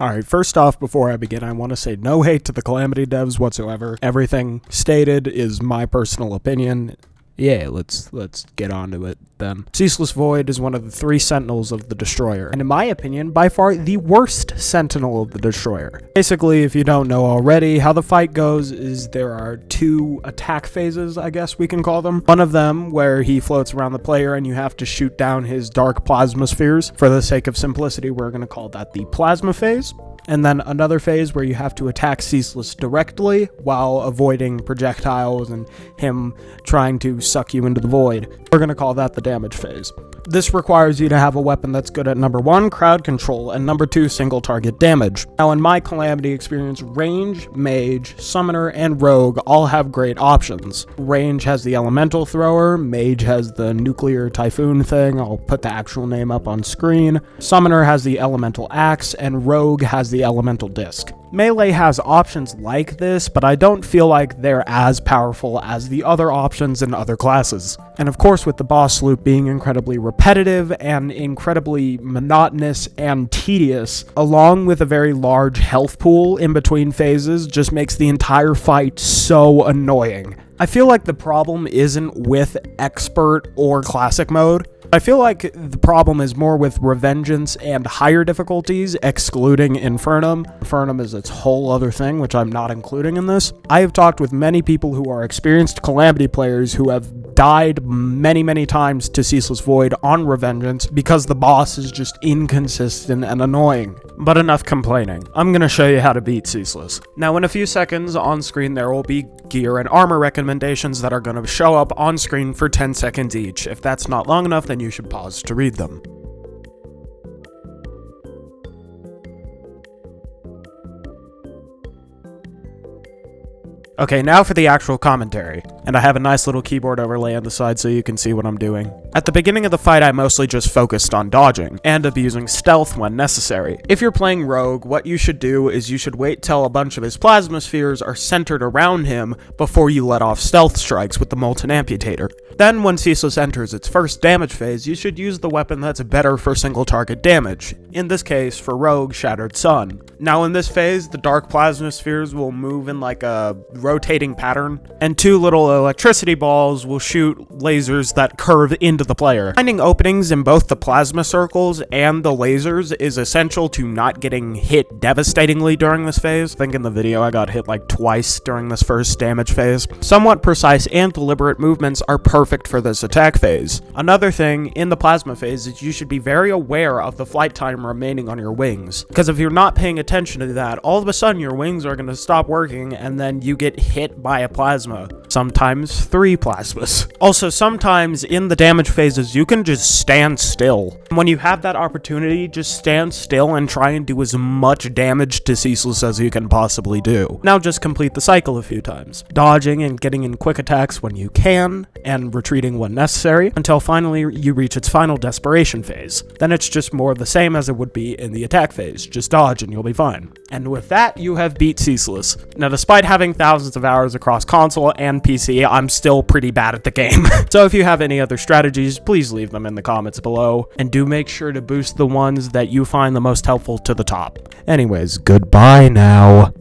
Alright, first off, before I begin, I want to say no hate to the Calamity devs whatsoever. Everything stated is my personal opinion. Yeah, let's get on to it then. Ceaseless Void is one of the 3 Sentinels of the Destroyer, and in my opinion, by far the worst Sentinel of the Destroyer. Basically, if you don't know already, how the fight goes is there are 2 attack phases, I guess we can call them. One of them where he floats around the player and you have to shoot down his dark plasma spheres. For the sake of simplicity, we're going to call that the plasma phase. And then another phase where you have to attack Ceaseless directly while avoiding projectiles and him trying to suck you into the void. We're going to call that the damage phase. This requires you to have a weapon that's good at number 1, crowd control, and number 2, single target damage. Now in my Calamity experience, range, mage, summoner, and rogue all have great options. Range has the elemental thrower, mage has the nuclear typhoon thing, I'll put the actual name up on screen. Summoner has the elemental axe, and rogue has the elemental disc. Melee has options like this, but I don't feel like they're as powerful as the other options in other classes. And of course, with the boss loop being incredibly repetitive and incredibly monotonous and tedious, along with a very large health pool in between phases, just makes the entire fight so annoying. I feel like the problem isn't with expert or classic mode. I feel like the problem is more with Revengeance and higher difficulties, excluding Infernum. Infernum is its whole other thing, which I'm not including in this. I have talked with many people who are experienced Calamity players who have died many times to Ceaseless Void on Revengeance because the boss is just inconsistent and annoying. But enough complaining. I'm gonna show you how to beat Ceaseless. Now in a few seconds on screen there will be gear and armor recommendations that are gonna show up on screen for 10 seconds each. If that's not long enough, then you should pause to read them. Okay, now for the actual commentary. And I have a nice little keyboard overlay on the side so you can see what I'm doing. At the beginning of the fight, I mostly just focused on dodging, and abusing stealth when necessary. If you're playing Rogue, what you should do is you should wait till a bunch of his plasma spheres are centered around him before you let off stealth strikes with the Molten Amputator. Then, when Ceaseless enters its first damage phase, you should use the weapon that's better for single target damage. In this case, for Rogue, Shattered Sun. Now in this phase, the dark plasma spheres will move in like a rotating pattern, and 2 little electricity balls will shoot lasers that curve into the player. Finding openings in both the plasma circles and the lasers is essential to not getting hit devastatingly during this phase. I think in the video I got hit like twice during this first damage phase. Somewhat precise and deliberate movements are perfect for this attack phase. Another thing in the plasma phase is you should be very aware of the flight time remaining on your wings, because if you're not paying attention to that, all of a sudden your wings are going to stop working and then you get hit by a plasma. Sometimes 3 plasmas. Also, sometimes in the damage phases, you can just stand still. When you have that opportunity, just stand still and try and do as much damage to Ceaseless as you can possibly do. Now just complete the cycle a few times, dodging and getting in quick attacks when you can, and retreating when necessary, until finally you reach its final desperation phase. Then it's just more of the same as it would be in the attack phase. Just dodge and you'll be fine. And with that, you have beat Ceaseless. Now, despite having thousands of hours across console and PC, I'm still pretty bad at the game. So if you have any other strategies, please leave them in the comments below, and do make sure to boost the ones that you find the most helpful to the top. Anyways, goodbye now.